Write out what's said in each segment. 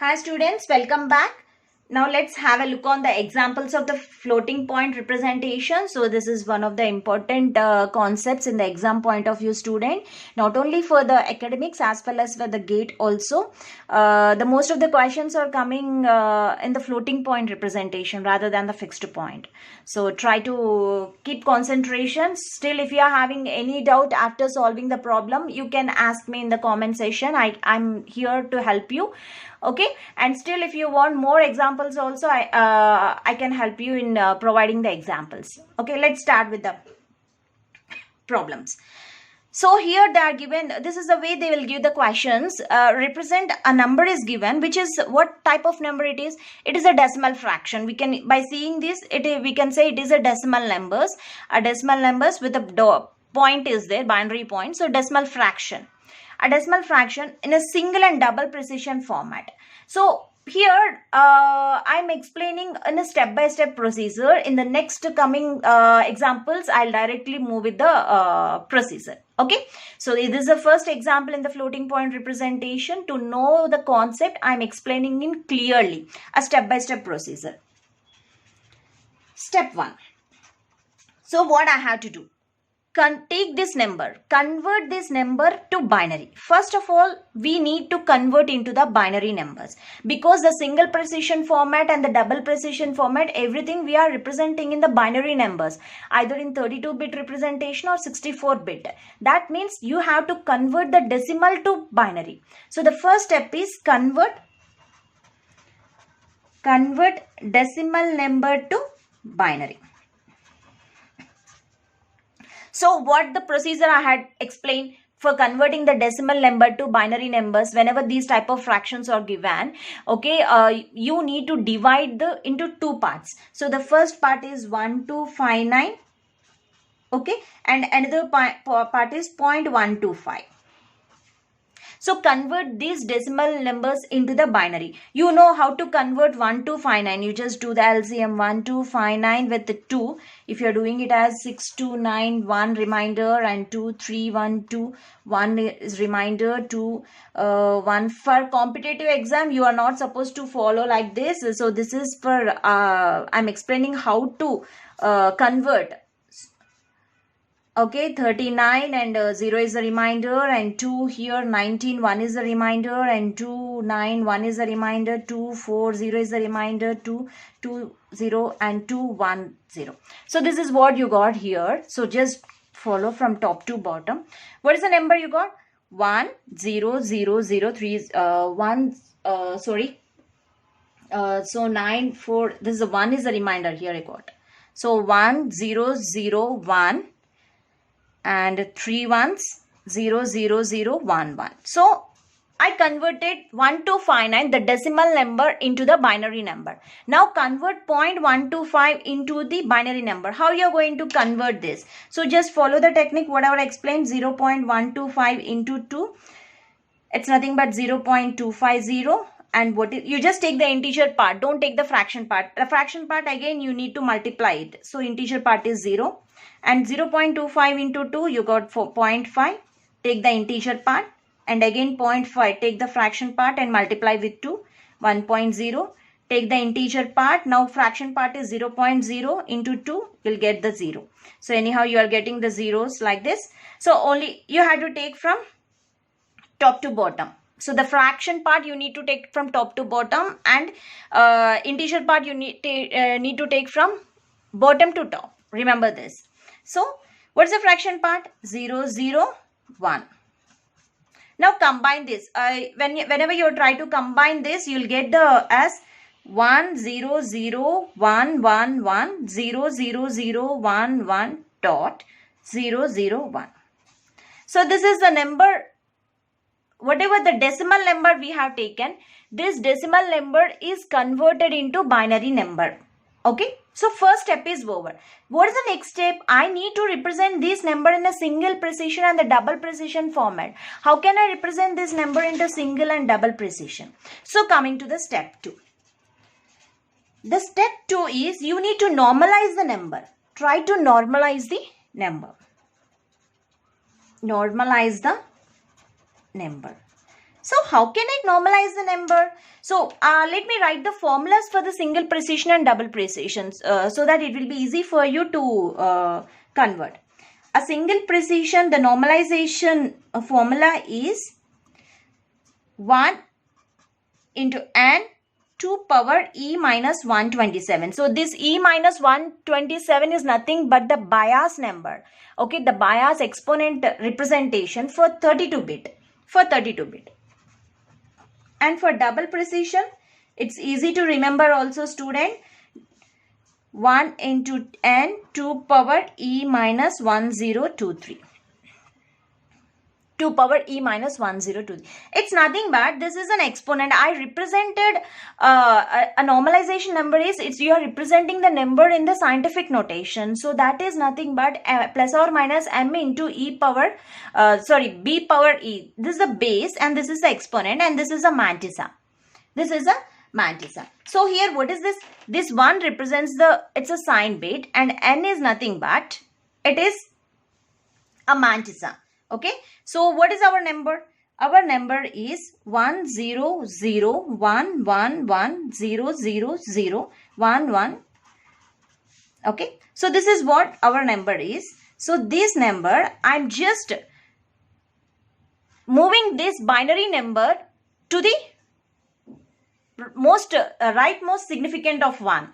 Hi students, welcome back. Now let's have a look on the examples of the floating point representation. So this is one of the important concepts in the exam point of view student, not only for the academics as well as for the GATE also. The most of the questions are coming in the floating point representation rather than the fixed point. So try to keep concentration. Still, if you are having any doubt after solving the problem, you can ask me in the comment section. I'm here to help you. Okay, and still if you want more examples also, I can help you in providing the examples. Okay, let's start with the problems. So here they are given, this is the way they will give the questions. Represent a number is given, which is what type of number it is. It is a decimal fraction. We can, by seeing this, we can say it is a decimal numbers. A decimal numbers with a point is there, binary point. So decimal fraction. A decimal fraction in a single and double precision format. So here I'm explaining in a step-by-step procedure. In the next coming examples, I'll directly move with the procedure. Okay, so this is the first example in the floating point representation. To know the concept, I'm explaining in clearly a step-by-step procedure. Step 1. So what I have to do? Take this number, convert this number to binary. First of all, we need to convert into the binary numbers, because the single precision format and the double precision format, everything we are representing in the binary numbers, either in 32-bit representation or 64-bit. That means you have to convert the decimal to binary. So the first step is convert decimal number to binary. So what the procedure I had explained for converting the decimal number to binary numbers, whenever these type of fractions are given, okay, you need to divide into two parts. So the first part is 1259, okay, and another part is 0.125. So convert these decimal numbers into the binary. You know how to convert 1259. You just do the LCM 1259 with the 2. If you're doing it as 6291 reminder and 2312, 1 is reminder, 2 1. For competitive exam, you are not supposed to follow like this. So this is for I'm explaining how to convert. Okay, 39 and 0 is a reminder, and 2 here, 19, 1 is a reminder, and 2, 9, 1 is a reminder, 2, 4, 0 is a reminder, 2, 2, 0 and 2, 1, 0. So this is what you got here. So just follow from top to bottom. What is the number you got? 1, 0, 0, 0, 3, 1, so 9, 4, this is a 1 is a reminder here I got. So 1, 0, 0, 1. And 3 ones, 0, 0, 0, 1, 1. So I converted 1259, the decimal number, into the binary number. Now convert 0.125 into the binary number. How you are going to convert this? So just follow the technique whatever I explained. 0.125 into 2. It's nothing but 0.250. And what is, you just take the integer part. Don't take the fraction part. The fraction part again you need to multiply it. So integer part is 0. And 0.25 into 2, you got 0.5. Take the integer part. And again 0.5. Take the fraction part and multiply with 2. 1.0. Take the integer part. Now fraction part is 0.0 into 2. You'll get the 0. So anyhow you are getting the zeros like this. So only you have to take from top to bottom. So the fraction part you need to take from top to bottom, and integer part you need to take from bottom to top. Remember this. So what's the fraction part? 0, 0, 1. Now combine this. Whenever you try to combine this, you'll get the as 1, 0, 0, 1, 1, 1, 0, 0, 0, 1, 1, dot 0, 0, 1. So this is the number. Whatever the decimal number we have taken, this decimal number is converted into binary number. Okay, so first step is over. What is the next step? I need to represent this number in a single precision and the double precision format. How can I represent this number into single and double precision? So coming to the step 2. The step 2 is you need to normalize the number. Try to normalize the number. Normalize the number. So how can I normalize the number? So let me write the formulas for the single precision and double precision so that it will be easy for you to convert. A single precision, the normalization formula is 1 into n 2 power e minus 127. So this e minus 127 is nothing but the bias number. Okay, the bias exponent representation for 32-bit. And for double precision, it's easy to remember also, student. 1 into n 2 power e minus 1023. 2 power e minus 1023. It's nothing but this is an exponent. I represented a normalization number is you are representing the number in the scientific notation. So that is nothing but plus or minus m into b power e. This is the base and this is the exponent and this is a mantissa. So here what is this? This 1 represents it's a sign bit and n is nothing but it is a mantissa. Okay, so what is our number? Our number is 10011100011. Okay, so this is what our number is. So this number, I'm just moving this binary number to the rightmost significant of 1.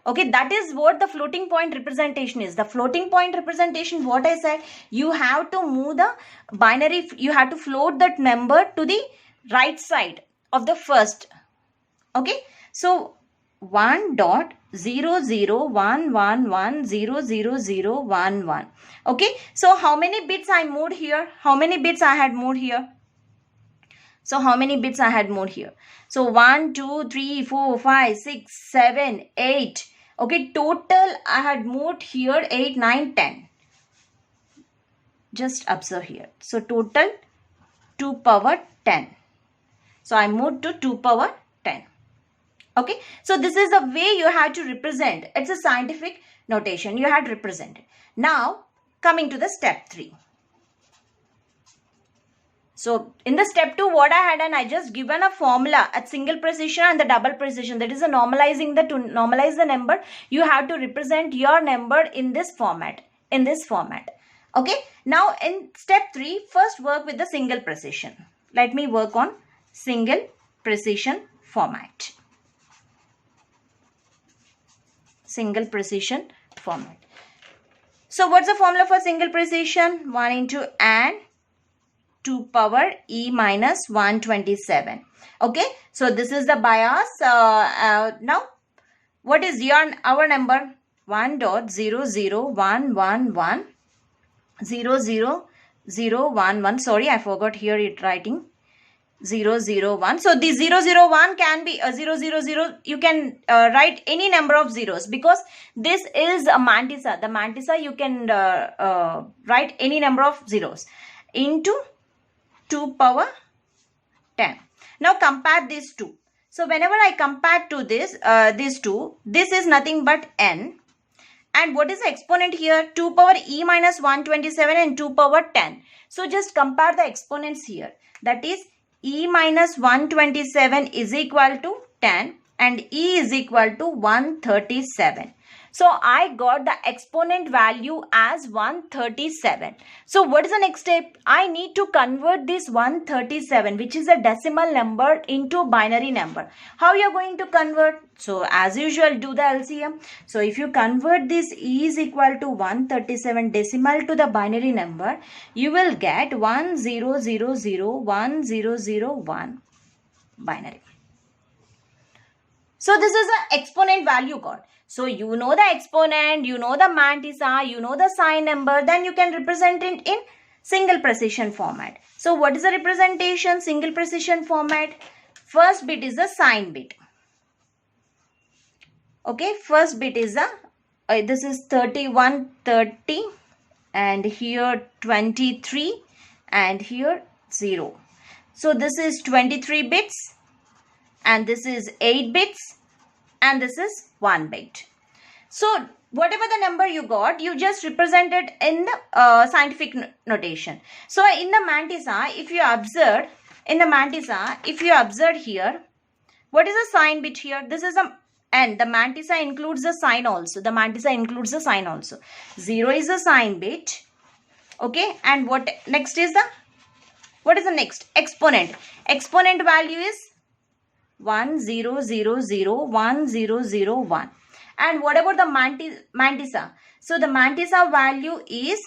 Okay, that is what the floating point representation is. The floating point representation, what I said, you have to move the binary, you have to float that number to the right side of the first. Okay, so 1.0011000011. Okay, so how many bits I moved here? How many bits I had moved here? So 1, 2, 3, 4, 5, 6, 7, 8. Okay, total I had moved here 8, 9, 10. Just observe here. So total 2 power 10. So I moved to 2 power 10. Okay, so this is the way you have to represent. It's a scientific notation you had represented. Now coming to the step 3. So in the step 2, what I had done, I just given a formula at single precision and the double precision. That is a normalizing to normalize the number. You have to represent your number in this format. Okay. Now in step 3, first work with the single precision. Let me work on single precision format. Single precision format. So what's the formula for single precision? 1 into n 2 power e minus 127. Okay, so this is the bias. Now what is our number? 1.00111000011. Sorry, I forgot here it writing 001. So the 001 can be a 000. You can write any number of zeros because this is a mantissa. The mantissa you can write any number of zeros into 2 power 10. Now compare these two. So whenever I compare to this, these two, this is nothing but n. And what is the exponent here? 2 power e minus 127 and 2 power 10. So just compare the exponents here. That is e minus 127 is equal to 10 and e is equal to 137. So I got the exponent value as 137. So what is the next step? I need to convert this 137, which is a decimal number, into binary number. How you are going to convert? So as usual, do the LCM. So if you convert this e is equal to 137 decimal to the binary number, you will get 10001001 binary. So this is the exponent value got. So you know the exponent, you know the mantissa, you know the sign number, then you can represent it in single precision format. So what is the representation? Single precision format. First bit is the sign bit. Okay, first bit is the, this is 3130 and here 23 and here 0. So this is 23 bits and this is 8 bits and this is 1 bit. So whatever the number you got, you just represent it in the scientific notation. So in the mantissa, if you observe, in the mantissa, if you observe here, what is the sign bit here? This is a n. The mantissa includes the sign also. The mantissa includes the sign also. 0 is the sign bit. Okay, and what next is the, what is the next? Exponent. Exponent value is 1 0 0 0 1 0 0 1. And what about the mantissa? So the mantissa value is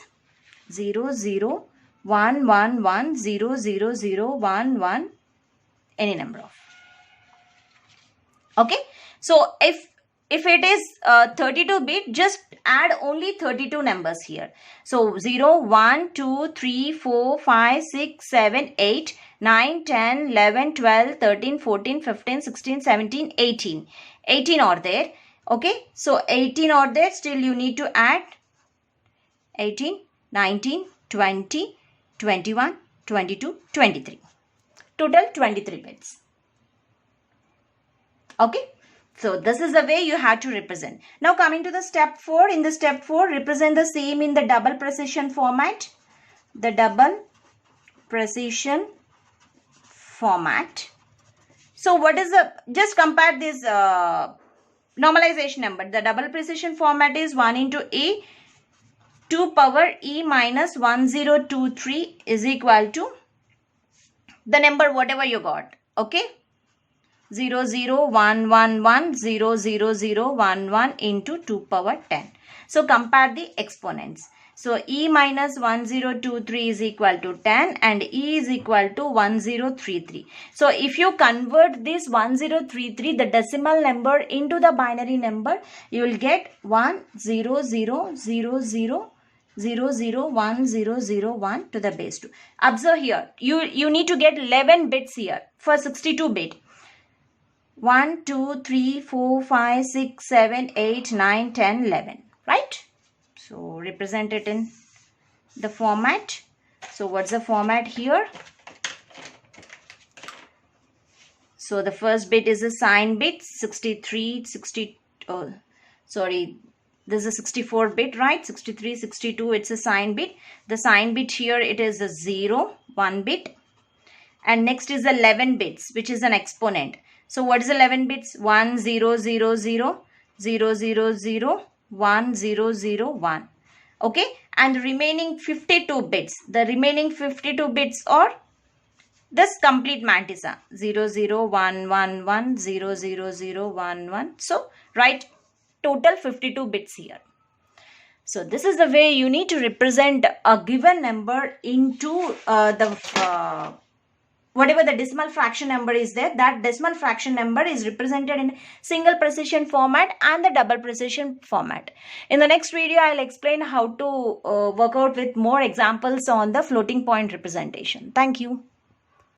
0 0 1 1 1 0 0 0 1 1, any number of. Okay, so if it is 32 bit, just add only 32 numbers here. So 0 1 2 3 4 5 6 7 8 9 10 11 12 13 14 15 16 17 18. 18 are there. Okay, so 18 are there. Still you need to add 18, 19, 20, 21, 22, 23. Total 23 bits. Okay, so this is the way you have to represent. Now coming to the step 4. In the step 4, represent the same in the double precision format. The double precision format. So what is the, just compare this normalization number. The double precision format is 1 into e 2 power e minus 1023 is equal to the number whatever you got. Okay, 0 0 1 1 1 0 0 0 1 1 into 2 power 10. So compare the exponents. So e minus 1023 is equal to 10 and e is equal to 1033. So if you convert this 1033, the decimal number, into the binary number, you will get 1 0 0 0 0 0 0 1 0 0 1 to the base 2. Observe here, you need to get 11 bits here for 62 bit. 1 2 3 4 5 6 7 8 9 10 11, right? So represent it in the format. So what's the format here? So the first bit is a sign bit, 63 60 this is a 64 bit, right? 63 62, it's a sign bit. The sign bit here, it is a 0 1 bit, and next is 11 bits, which is an exponent. So what is 11 bits? 1 0 0 0 0 0 0 1 0 0 1. Okay, and the remaining 52 bits, the remaining 52 bits are this complete mantissa, 0 0 1 1 1 0 0 0 1 1. So write total 52 bits here. So this is the way you need to represent a given number into whatever the decimal fraction number is there. That decimal fraction number is represented in single precision format and the double precision format. In the next video, I'll explain how to work out with more examples on the floating point representation. Thank you.